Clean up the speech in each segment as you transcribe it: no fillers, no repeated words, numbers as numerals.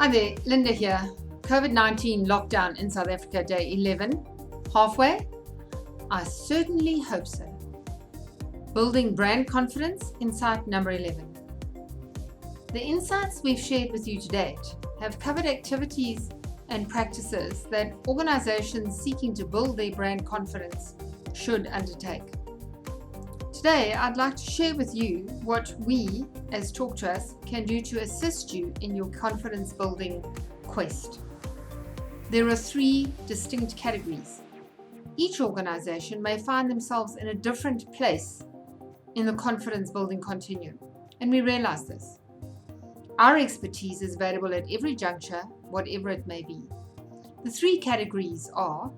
Hi there, Linda here. COVID-19 lockdown in South Africa, day 11. Halfway? I certainly hope so. Building brand confidence, insight number 11. The insights we've shared with you to date have covered activities and practices that organizations seeking to build their brand confidence should undertake. Today, I'd like to share with you what we, as Talk to Us, can do to assist you in your confidence building quest. There are 3 distinct categories. Each organization may find themselves in a different place in the confidence building continuum, and we realize this. Our expertise is available at every juncture, whatever it may be. The 3 categories are: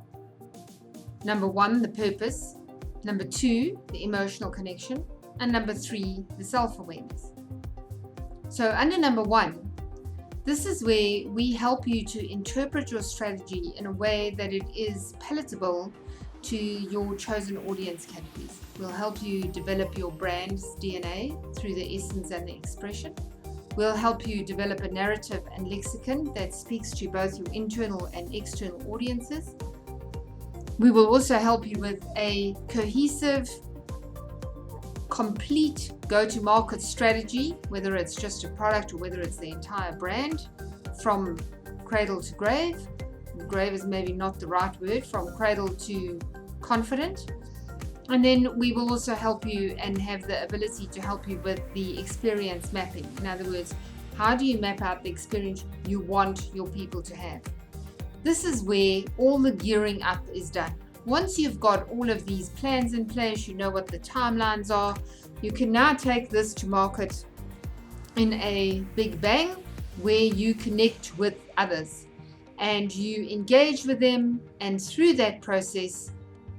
number 1, the purpose; number 2, the emotional connection; and number 3, the self-awareness. So under number 1, this is where we help you to interpret your strategy in a way that it is palatable to your chosen audience categories. We'll help you develop your brand's DNA through the essence and the expression. We'll help you develop a narrative and lexicon that speaks to both your internal and external audiences. We will also help you with a cohesive, complete go-to-market strategy, whether it's just a product or whether it's the entire brand, from cradle to grave. Grave is maybe not the right word, from cradle to confident. And then we will also help you and have the ability to help you with the experience mapping. In other words, how do you map out the experience you want your people to have? This is where all the gearing up is done. Once you've got all of these plans in place, you know what the timelines are, you can now take this to market in a big bang where you connect with others and you engage with them, and through that process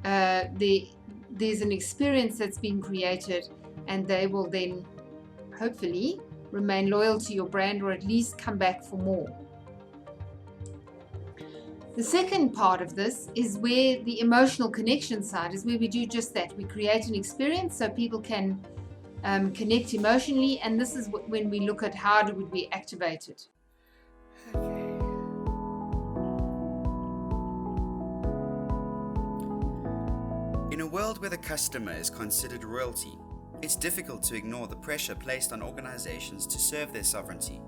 there's an experience that's been created, and they will then hopefully remain loyal to your brand, or at least come back for more. The second part of this is where the emotional connection side is, where we do just that. We create an experience so people can connect emotionally, and this is when we look at how would we activate it. In a world where the customer is considered royalty, it's difficult to ignore the pressure placed on organizations to serve their sovereignty.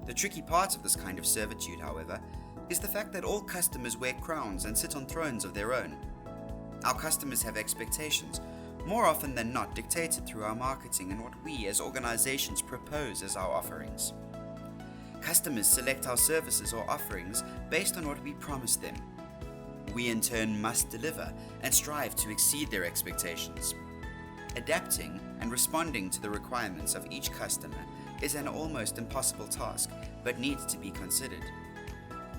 The tricky part of this kind of servitude, however, is the fact that all customers wear crowns and sit on thrones of their own. Our customers have expectations, more often than not dictated through our marketing and what we as organizations propose as our offerings. Customers select our services or offerings based on what we promise them. We in turn must deliver and strive to exceed their expectations. Adapting and responding to the requirements of each customer is an almost impossible task, but needs to be considered.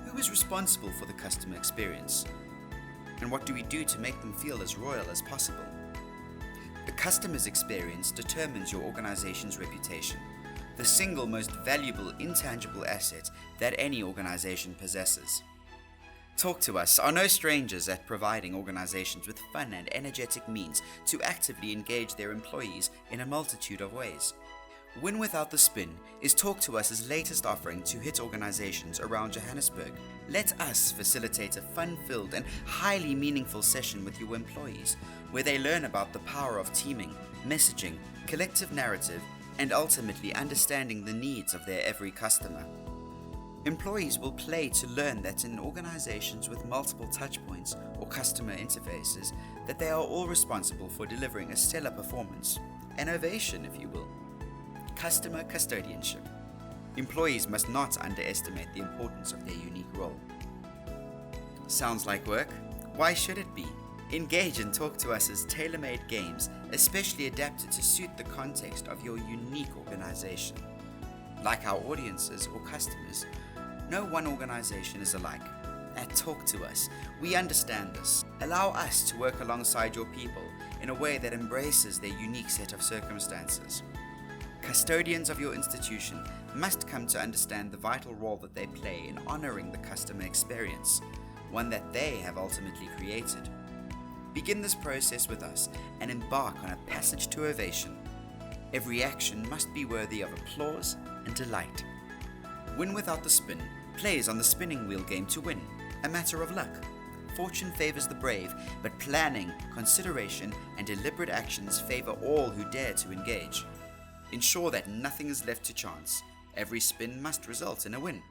Who is responsible for the customer experience? And what do we do to make them feel as royal as possible? The customer's experience determines your organization's reputation, the single most valuable intangible asset that any organization possesses. Talk to Us are no strangers at providing organizations with fun and energetic means to actively engage their employees in a multitude of ways. Win Without the Spin is Talk to Us's latest offering to hit organizations around Johannesburg. Let us facilitate a fun-filled and highly meaningful session with your employees, where they learn about the power of teaming, messaging, collective narrative, and ultimately understanding the needs of their every customer. Employees will play to learn that in organizations with multiple touchpoints or customer interfaces, that they are all responsible for delivering a stellar performance, an ovation if you will. Customer custodianship. Employees must not underestimate the importance of their unique role. Sounds like work? Why should it be? Engage and Talk to Us's tailor-made games, especially adapted to suit the context of your unique organization. Like our audiences or customers, no one organization is alike. At Talk to Us, we understand this. Allow us to work alongside your people in a way that embraces their unique set of circumstances. Custodians of your institution must come to understand the vital role that they play in honoring the customer experience, one that they have ultimately created. Begin this process with us and embark on a passage to ovation. Every action must be worthy of applause and delight. Win without the spin plays on the spinning wheel game to win, a matter of luck. Fortune favors the brave, but planning, consideration, and deliberate actions favor all who dare to engage. Ensure that nothing is left to chance. Every spin must result in a win.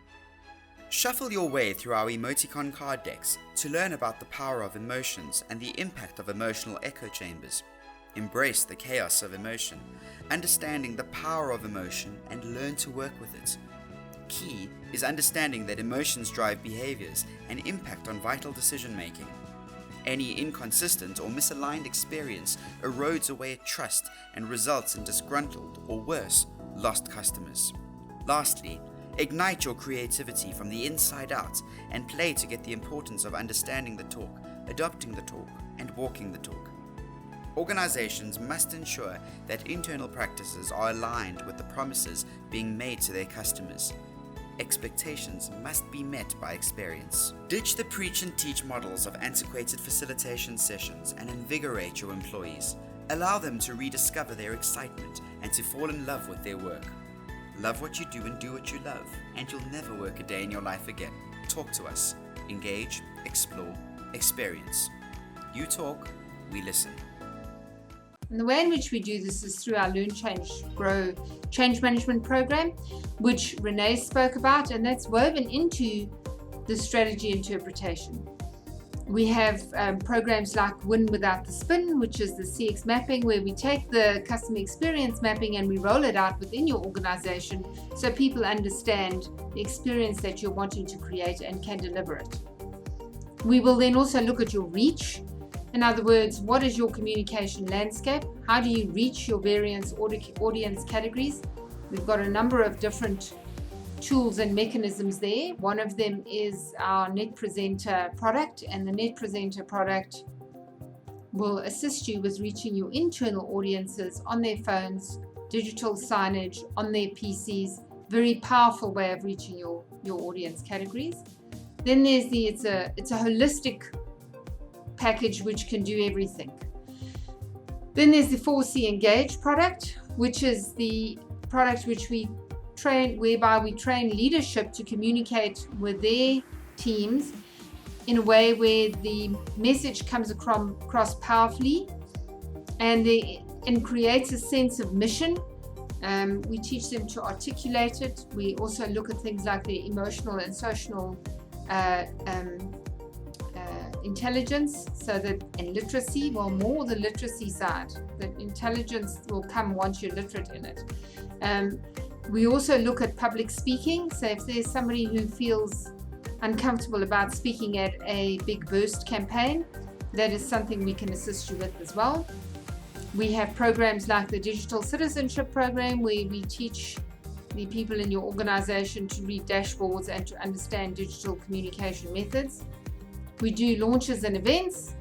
Shuffle your way through our emoticon card decks to learn about the power of emotions and the impact of emotional echo chambers. Embrace the chaos of emotion, understanding the power of emotion, and learn to work with it. Key is understanding that emotions drive behaviors and impact on vital decision making. Any inconsistent or misaligned experience erodes away trust and results in disgruntled, or worse, lost customers. Lastly, ignite your creativity from the inside out and play to get the importance of understanding the talk, adopting the talk, and walking the talk. Organizations must ensure that internal practices are aligned with the promises being made to their customers. Expectations must be met by experience. Ditch the preach and teach models of antiquated facilitation sessions and invigorate your employees. Allow them to rediscover their excitement and to fall in love with their work. Love what you do and do what you love, and you'll never work a day in your life again. Talk to us. Engage, explore, experience. You talk, we listen. And the way in which we do this is through our Learn, Change, Grow change management program, which Renee spoke about, and that's woven into the strategy interpretation. We have programs like Win Without the Spin, which is the CX mapping, where we take the customer experience mapping and we roll it out within your organization so people understand the experience that you're wanting to create and can deliver it. We will then also look at your reach. In other words, what is your communication landscape? How do you reach your various audience categories? We've got a number of different tools and mechanisms there. One of them is our Net Presenter product, and the Net Presenter product will assist you with reaching your internal audiences on their phones, digital signage, on their PCs. Very powerful way of reaching your audience categories. Then there's it's a holistic package which can do everything. Then there's the 4C Engage product, which is the product which we train, whereby we train leadership to communicate with their teams in a way where the message comes across powerfully and creates a sense of mission. We teach them to articulate it. We also look at things like their emotional and social intelligence, and literacy, well, more the literacy side. The intelligence will come once you're literate in it. We also look at public speaking. So if there's somebody who feels uncomfortable about speaking at a big burst campaign, that is something we can assist you with as well. We have programs like the Digital Citizenship Program, where we teach the people in your organization to read dashboards and to understand digital communication methods. We do launches and events.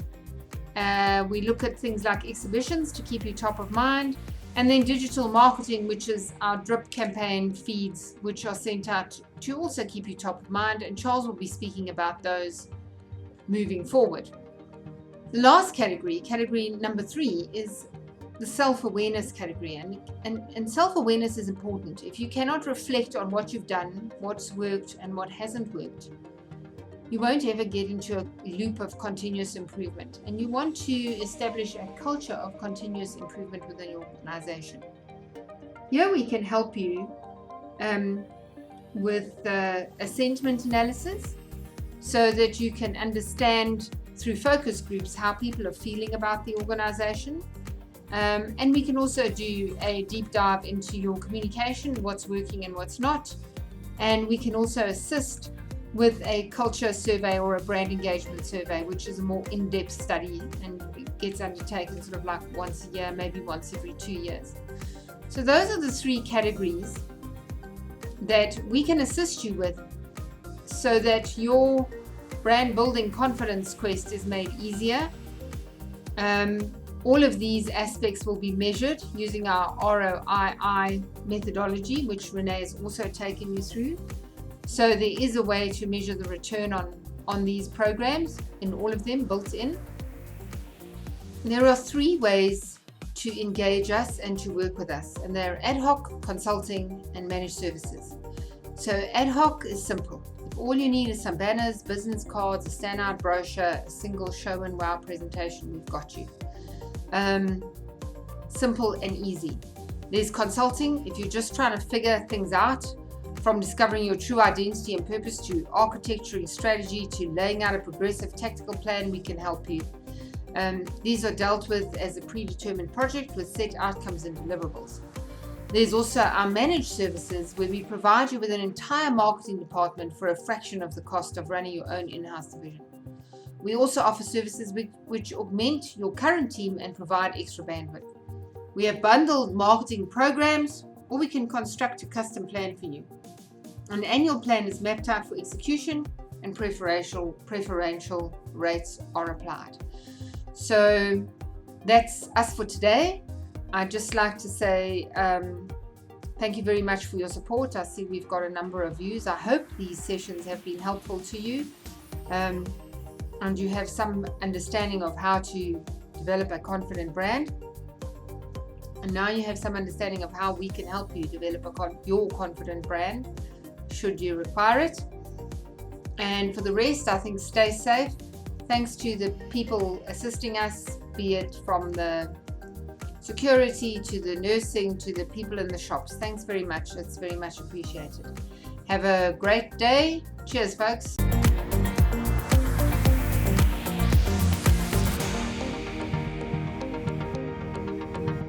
We look at things like exhibitions to keep you top of mind. And then digital marketing, which is our drip campaign feeds, which are sent out to also keep you top of mind. And Charles will be speaking about those moving forward. The last category number 3, is the self-awareness category. And self-awareness is important. If you cannot reflect on what you've done, what's worked and what hasn't worked, you won't ever get into a loop of continuous improvement. And you want to establish a culture of continuous improvement within your organization. Here we can help you with a sentiment analysis so that you can understand through focus groups how people are feeling about the organization. And we can also do a deep dive into your communication, what's working and what's not. And we can also assist with a culture survey or a brand engagement survey, which is a more in-depth study and it gets undertaken sort of like once a year, maybe once every 2 years. So those are the 3 categories that we can assist you with so that your brand building confidence quest is made easier. All of these aspects will be measured using our ROII methodology, which Renee has also taken you through. So there is a way to measure the return on these programs, in all of them built in. There are 3 ways to engage us and to work with us, and they're ad hoc, consulting, and managed services. So ad hoc is simple. If all you need is some banners, business cards, a standout brochure, a single show and wow presentation, we've got you. Simple and easy. There's consulting. If you're just trying to figure things out, from discovering your true identity and purpose to architecturing strategy to laying out a progressive tactical plan, we can help you. These are dealt with as a predetermined project with set outcomes and deliverables. There's also our managed services, where we provide you with an entire marketing department for a fraction of the cost of running your own in-house division. We also offer services which augment your current team and provide extra bandwidth. We have bundled marketing programs, or we can construct a custom plan for you. An annual plan is mapped out for execution, and preferential rates are applied. So that's us for today. I'd just like to say thank you very much for your support. I see we've got a number of views. I hope these sessions have been helpful to you, and you have some understanding of how to develop a confident brand. And now you have some understanding of how we can help you develop your confident brand, should you require it. And for the rest, I think stay safe. Thanks to the people assisting us, be it from the security to the nursing to the people in the shops. Thanks very much. It's very much appreciated. Have a great day. Cheers, folks.